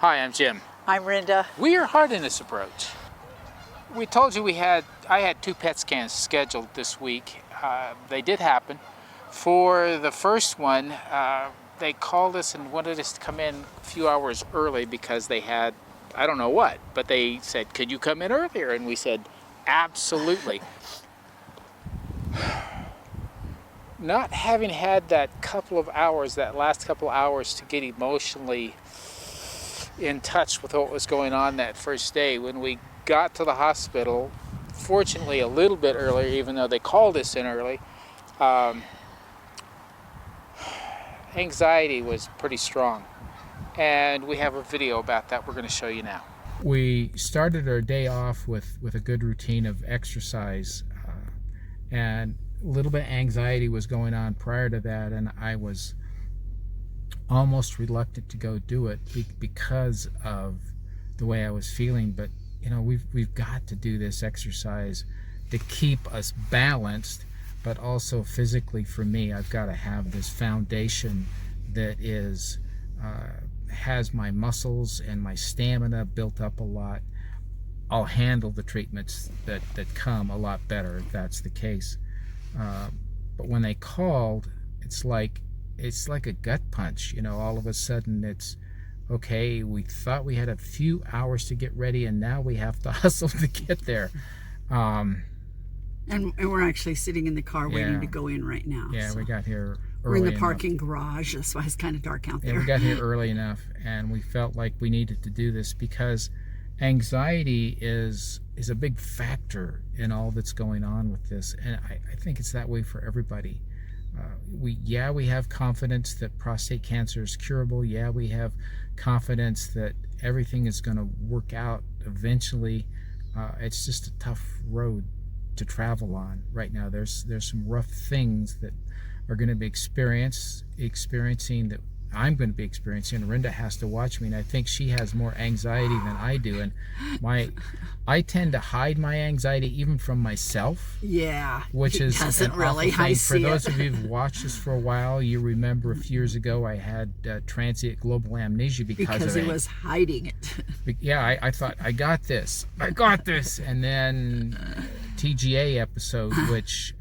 Hi, I'm Jim. I'm Rinda. We are hard in this approach. We told you I had 2 PET scans scheduled this week. They did happen. For the first one, they called us and wanted us to come in a few hours early because they had, I don't know what, but they said, could you come in earlier? And we said, absolutely. Not having had that last couple of hours to get emotionally in touch with what was going on that first day, when we got to the hospital, fortunately a little bit earlier, even though they called us in early, anxiety was pretty strong. And we have a video about that we're going to show you now. We started our day off with a good routine of exercise, and a little bit of anxiety was going on prior to that, and I was almost reluctant to go do it because of the way I was feeling. But you know, we've got to do this exercise to keep us balanced, but also physically. For me, I've got to have this foundation that is has my muscles and my stamina built up a lot. I'll handle the treatments that come a lot better if that's the case. But when they called, it's like a gut punch. You know, all of a sudden it's, okay, we thought we had a few hours to get ready, and now we have to hustle to get there. And we're actually sitting in the car waiting to go in right now. Yeah, so we got here early. We're in the parking garage. That's why it's kind of dark out there. Yeah, we got here early enough, and we felt like we needed to do this because anxiety is a big factor in all that's going on with this, and I think it's that way for everybody. We have confidence that prostate cancer is curable. Yeah, we have confidence that everything is going to work out eventually. It's just a tough road to travel on right now. There's some rough things that are going to be experiencing that I'm going to be experiencing, and Rinda has to watch me, and I think she has more anxiety than I do, and I tend to hide my anxiety even from myself. Yeah, which is doesn't an really. awful thing. I see For those of you who've watched this for a while, you remember a few years ago I had transient global amnesia because he was hiding it. Yeah, I thought I got this, and then TGA episode, which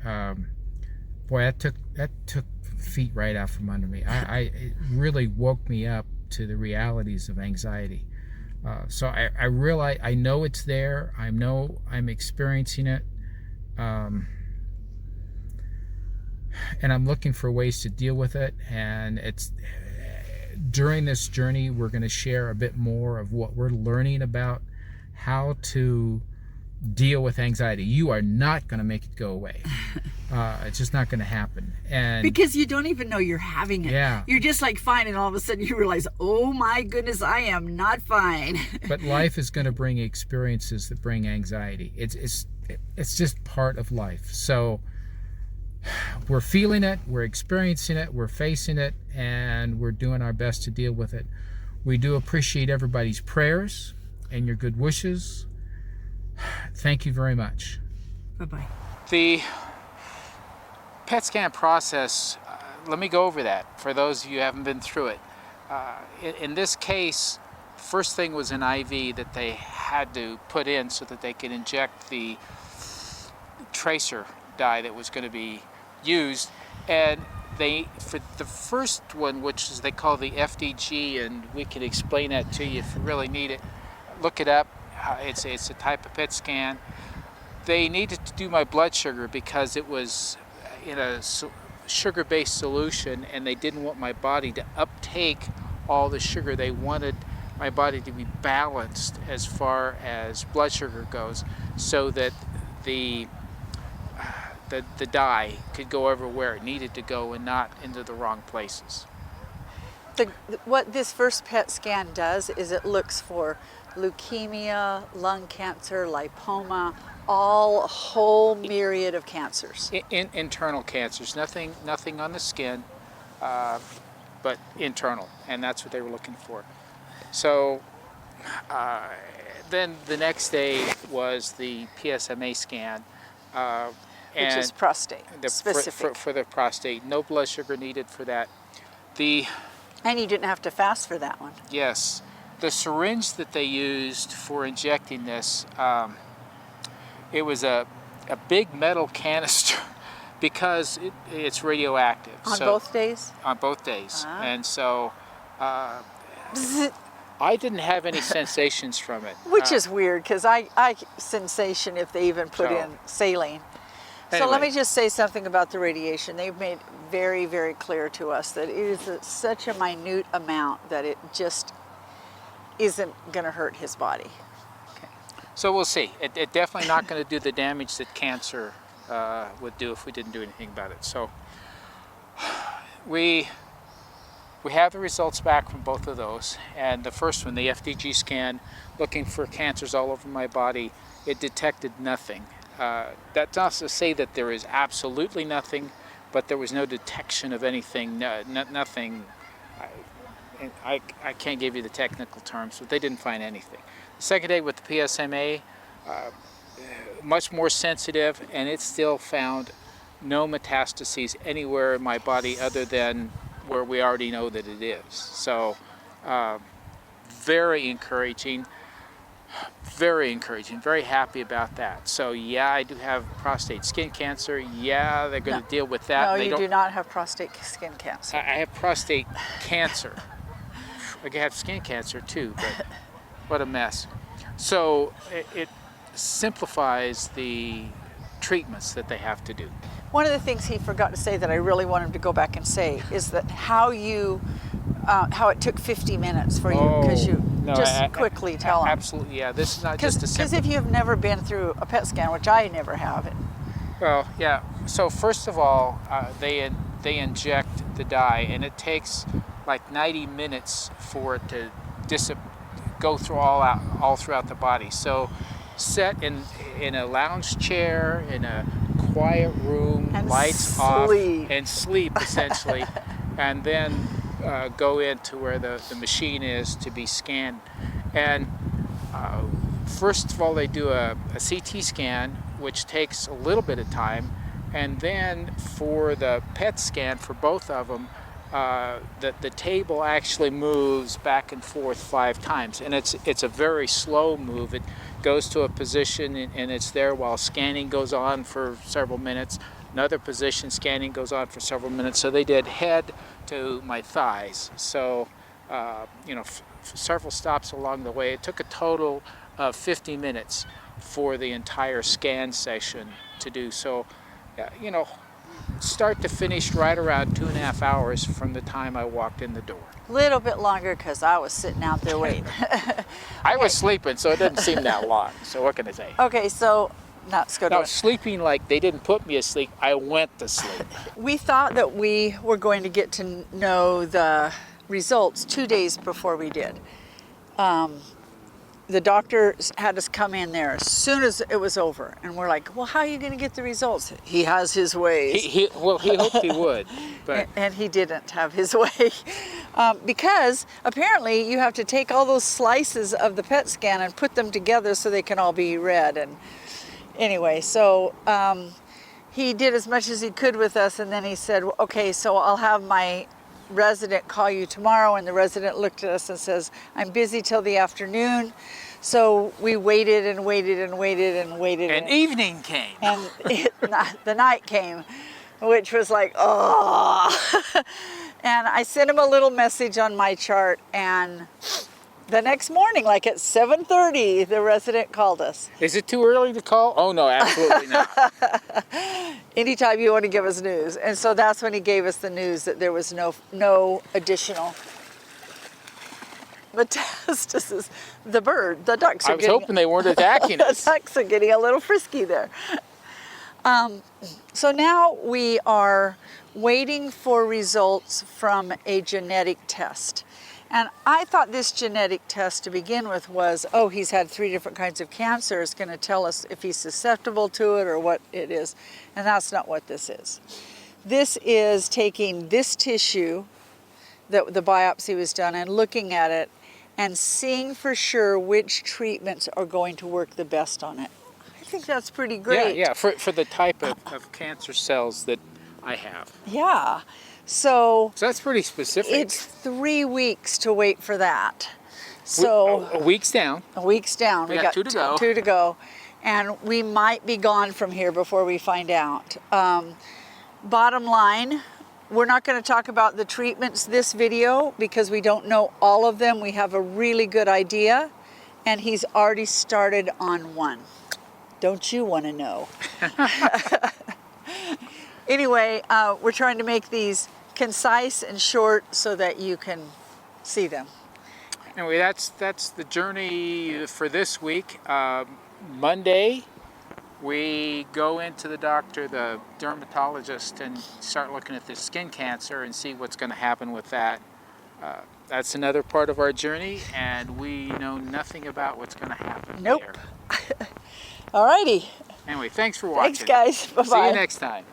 boy, that took feet right out from under me. It really woke me up to the realities of anxiety. So I realize, I know it's there. I know I'm experiencing it. And I'm looking for ways to deal with it. And it's during this journey, we're going to share a bit more of what we're learning about how to deal with anxiety. You are not going to make it go away. It's just not going to happen. And because you don't even know you're having it. Yeah. You're just like fine, and all of a sudden you realize, oh my goodness, I am not fine. But life is going to bring experiences that bring anxiety. It's just part of life. So we're feeling it, we're experiencing it, we're facing it, and we're doing our best to deal with it. We do appreciate everybody's prayers and your good wishes. Thank you very much. Bye-bye. The PET scan process, let me go over that for those of you who haven't been through it. In this case, first thing was an IV that they had to put in so that they could inject the tracer dye that was going to be used. And for the first one, which is they call the FDG, and we can explain that to you if you really need it, look it up. It's a type of PET scan. They needed to do my blood sugar because it was in a sugar-based solution, and they didn't want my body to uptake all the sugar. They wanted my body to be balanced as far as blood sugar goes, so that the dye could go everywhere it needed to go and not into the wrong places. What this first PET scan does is it looks for leukemia, lung cancer, lipoma, a whole myriad of cancers. Internal cancers, nothing on the skin, but internal, and that's what they were looking for. So then the next day was the PSMA scan. Which is prostate specific. For the prostate. No blood sugar needed for that. And you didn't have to fast for that one. Yes. the syringe that they used for injecting this, it was a big metal canister because it's radioactive. On both days? On both days. Ah. And so I didn't have any sensations from it. Which is weird, because I sensation if they even put in saline. So let Anyway. me just say something about the radiation. They've made very, very clear to us that it is such a minute amount that it just isn't going to hurt his body. So we'll see. It definitely not going to do the damage that cancer would do if we didn't do anything about it. So we have the results back from both of those. And the first one, the FDG scan, looking for cancers all over my body, it detected nothing. That's not to say that there is absolutely nothing, but there was no detection of anything, nothing. I can't give you the technical terms, but they didn't find anything. The second day with the PSMA, much more sensitive, and it still found no metastases anywhere in my body other than where we already know that it is. So very encouraging, very happy about that. So yeah, I do have prostate skin cancer. Yeah, they're going to deal with that. No, They you do not have prostate skin cancer. I have prostate cancer. I have skin cancer too, but what a mess. So it simplifies the treatments that they have to do. One of the things he forgot to say that I really want him to go back and say is that how it took 50 minutes for you, because you quickly tell him. Absolutely, yeah. This is not just a simple. Because if you've never been through a PET scan, which I never have, Well, yeah. So first of all, they inject the dye, and it takes like 90 minutes for it to go through all throughout the body. So set in a lounge chair in a quiet room, and lights off, and sleep essentially, and then go into where the machine is to be scanned. And first of all, they do a CT scan, which takes a little bit of time, and then for the PET scan for both of them, the table actually moves back and forth 5 times, and it's a very slow move. It goes to a position and it's there while scanning goes on for several minutes. Another position, scanning goes on for several minutes. So they did head to my thighs. So several stops along the way. It took a total of 50 minutes for the entire scan session to do. So, start to finish right around 2.5 hours from the time I walked in the door. a little bit longer because I was sitting out there waiting. I was sleeping, so it didn't seem that long. So what can I say? Okay, so let's go to Now, it. sleeping like they didn't put me asleep, I went to sleep. We thought that we were going to get to know the results 2 days before we did. The doctor had us come in there as soon as it was over, and we're like, well, how are you going to get the results? He has his ways. He hoped he would, but And he didn't have his way. Because apparently you have to take all those slices of the PET scan and put them together so they can all be read. And anyway, so he did as much as he could with us, and then he said, okay, so I'll have my resident call you tomorrow. And the resident looked at us and says, I'm busy till the afternoon. So we waited and waited and waited and waited. and evening came. And the night came, which was like, oh. And I sent him a little message on my chart, and the next morning, like at 7:30, the resident called us. Is it too early to call? Oh no, absolutely not. Anytime you want to give us news. And so that's when he gave us the news that there was no additional metastasis. The ducks are I was hoping they weren't attacking the us. ducks are getting a little frisky there. So now we are waiting for results from a genetic test. And I thought this genetic test to begin with was, oh, he's had 3 different kinds of cancer. It's going to tell us if he's susceptible to it or what it is. And that's not what this is. This is taking this tissue that the biopsy was done and looking at it and seeing for sure which treatments are going to work the best on it. I think that's pretty great. Yeah, for the type of cancer cells that I have. Yeah. So that's pretty specific. it's 3 weeks to wait for that. So A week's down. a week's down. We got two to go. Two to go. And we might be gone from here before we find out. Bottom line, we're not going to talk about the treatments this video because we don't know all of them. We have a really good idea, and he's already started on one. Don't you want to know? Anyway, we're trying to make these concise and short so that you can see them. Anyway, that's the journey for this week. Monday, we go into the doctor, the dermatologist, and start looking at the skin cancer and see what's going to happen with that. That's another part of our journey, and we know nothing about what's going to happen Nope. there. Alrighty. Anyway, thanks for watching. Thanks, guys. Bye-bye. See you next time.